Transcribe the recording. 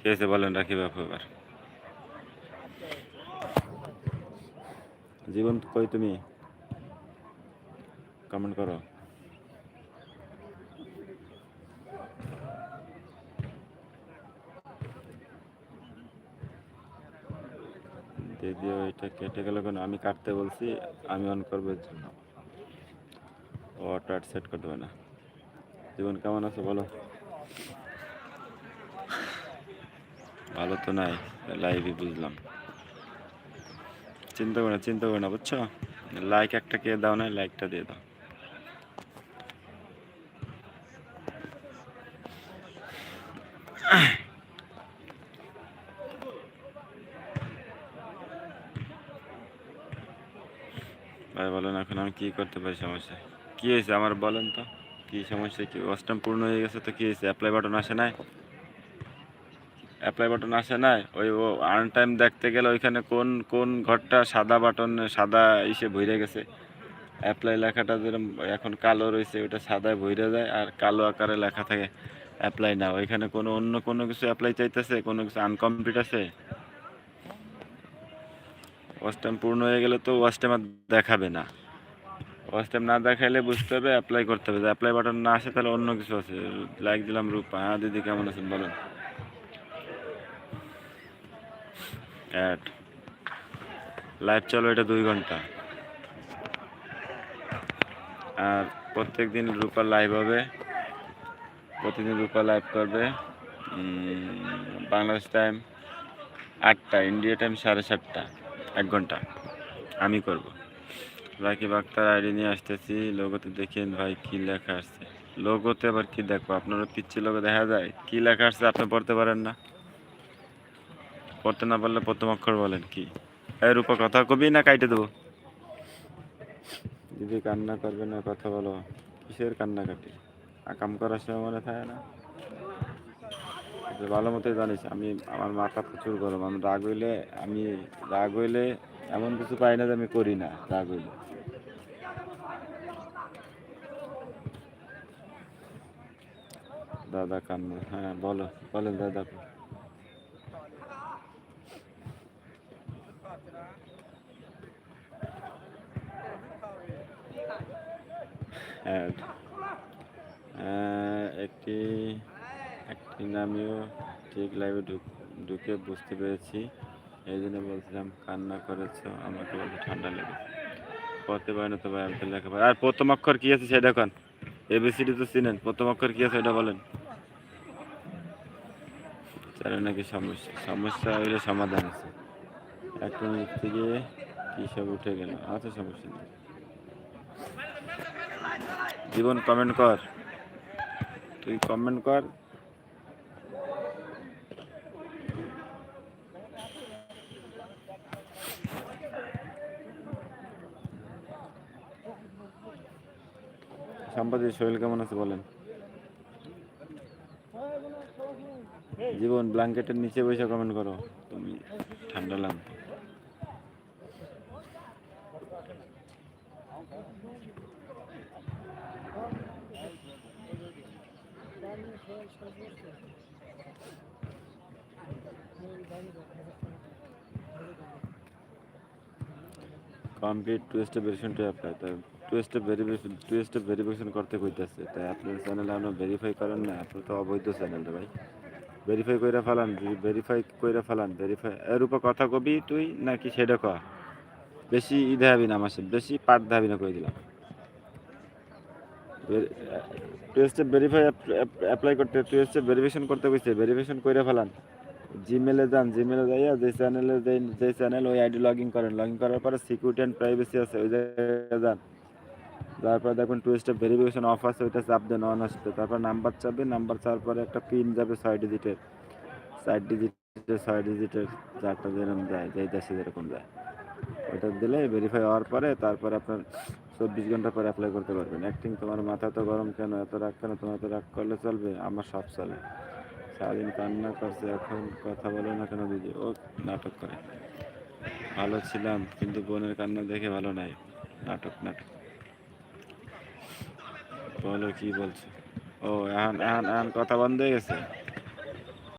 কে আছে বলেন, রাখি বাপু এবার। জীবন কই তুমি? কমেন্ট করো। দিদিও এটা কেটে গেল কেন? আমি কাটতে বলছি, আমি অন করবো এর জন্য। ও অটো সেট করে দেবে না। জীবন কেমন আছো বলো? ভালো তো নাই, লাইভই বুঝলাম। চিন্তা করো না বুঝছো। লাইক একটা কে দাও না, লাইকটা দিয়ে দাও। ভাই বলেন এখন আমি কি করতে পারি? সমস্যা কি হয়েছে আমার বলেন তো? কি সমস্যা? কি অষ্টম পূর্ণ হয়ে গেছে তো কি হয়েছে? অ্যাপ্লাই বাটন আসে নাই? অ্যাপ্লাই বাটন আসে নাই? ওই ও আর্ন টাইম দেখতে গেলে ওইখানে কোন কোন ঘরটা সাদা বাটন, সাদা ইসে ভরে গেছে। অ্যাপ্লাই লেখাটা যেরকম এখন কালো রয়েছে, ওইটা সাদায় ভরে যায় আর কালো আকারে লেখা থাকে অ্যাপ্লাই না। ওইখানে কোনো অন্য কোনো কিছু অ্যাপ্লাই চাইতেছে, কোনো কিছু আনকমপ্লিট আছে। ওয়াচ টাইম পূর্ণ হয়ে গেলে তো ওয়াচ টাইম আর দেখাবে না। ওয়াচ টাইম না দেখাইলে বুঝতে হবে অ্যাপ্লাই করতে হবে। অ্যাপ্লাই বাটন না আসে তাহলে অন্য কিছু আছে। লাইক দিলাম রূপা। হ্যাঁ দিদি কেমন আছেন বলেন? অ্যাড লাইভ চলো, এটা 2 ঘন্টা। আর প্রত্যেক দিন রূপা লাইভ হবে, প্রতিদিন রূপা লাইভ করবে। বাংলাদেশ টাইম 8টা, ইন্ডিয়া টাইম 7:30, 1 ঘন্টা আমি করব। রাকিব আক্তার আইডি নিয়ে আসতেছি। লোগোতে দেখেন ভাই কি লেখা আসছে। লোগোতে আবার কি দেখবো? আপনারা পিচ্ছি লোগো দেখা যায়? কি লেখা আসছে আপনি পড়তে পারেন না? পড়তে না পারলে প্রথম অক্ষর বলেন কি? এই রূপা কথা কবি না কাইটে দেবো? দিদি কান্না করবে না, কথা বলো। কিসের কান্নাকাটি? আকাম করার সময় মনে থাকে না? ভালো মতোই জানিস আমি, আমার মাথা প্রচুর গরম। আমি রাগ হইলে এমন কিছু পাই না যে আমি করি না রাগ হইলে। দাদা কান্না, হ্যাঁ বলো, বলেন দাদা। অ্যাড একটি একটি নামিও ঠিক লাইভে ঢুকে বুঝতে পেরেছি। এই জন্য বলছিলাম কান্না করেছো, আমাকে বলতে ঠান্ডা লেগেছে। পড়তে পারে না তো ভাই, আমি তো লেখাপড়া। আর প্রথম অক্ষর কি আছে সেটা দেখান। এবিসিডি তো চিনেন, প্রথম অক্ষর কি আছে এটা বলেন। জানেন নাকি? সমস্যা সমস্যা হইলে সমাধান আছে। একটা মিনিট থেকে কি সব উঠে গেল? আচ্ছা সমস্যা নেই। জীবন কমেন্ট কর, তুই কমেন্ট কর। সম্পাদির শরীর কেমন আছে বলেন? জীবন ব্ল্যাঙ্কেটের নিচে বসে কমেন্ট করো তুমি, ঠান্ডা লাগবে। Complete two step verification to apply. তাই টু স্টেপ ভেরিফিকেশন করতে কইতাছে। তাই আপনার চ্যানেল এখনো ভেরিফাই করেন না? আপনার তো অবৈধ চ্যানেল রে ভাই। ভেরিফাই কইরা ফালান, ভেরিফাই কইরা ফালান। ভেরিফাই এর উপর কথা কবি তুই নাকি সেটা ক? বেশি দেখাবি না আমার সাথে, বেশি পাঠ দেখাবি না কই দিলাম। টু স্টেপ ভেরিফাই অ্যাপ্লাই করতে, টু স্টেপ ভেরিফিকেশন করতে কইছে, ভেরিফিকেশন কইরা ফালান। জিমেলে যান, জিমেলে যাইয়া যে চ্যানেলে যে চ্যানেল ওই আইডি লগ ইন করেন। লগ ইন করার পরে সিকিউরিটি অ্যান্ড প্রাইভেসি আছে, ওই জায়গায় যান। তারপর দেখুন টু স্টেপ ভেরিফিকেশন অফ আছে, ওইটা চাপ দেন অন আসতে। তারপর নাম্বার চাপবে, নাম্বার চাওয়ার পরে একটা পিন যাবে 6 ডিজিটের, 6 ডিজিটের, যারটা যেরকম যায়, যেই দেশে যেরকম যায়, ওইটা দিলে ভেরিফাই হওয়ার পরে তারপরে আপনার 24 ঘন্টা পরে অ্যাপ্লাই করতে পারবেন। অ্যাক্টিং তোমার মাথা তো গরম কেন? এত রাগ কেন? তোমার এত রাগ করলে চলবে? আমার সব চলে। সারাদিন কান্না করছে, এখন কথা বলে না কেন দিদি? ও নাটক করে। ভালো ছিলাম কিন্তু বোনের কান্না দেখে ভালো নাই। নাটক নাটক। বলো কি বলছো? ও এখন এখন এখন কথা বন্ধ হয়ে গেছে।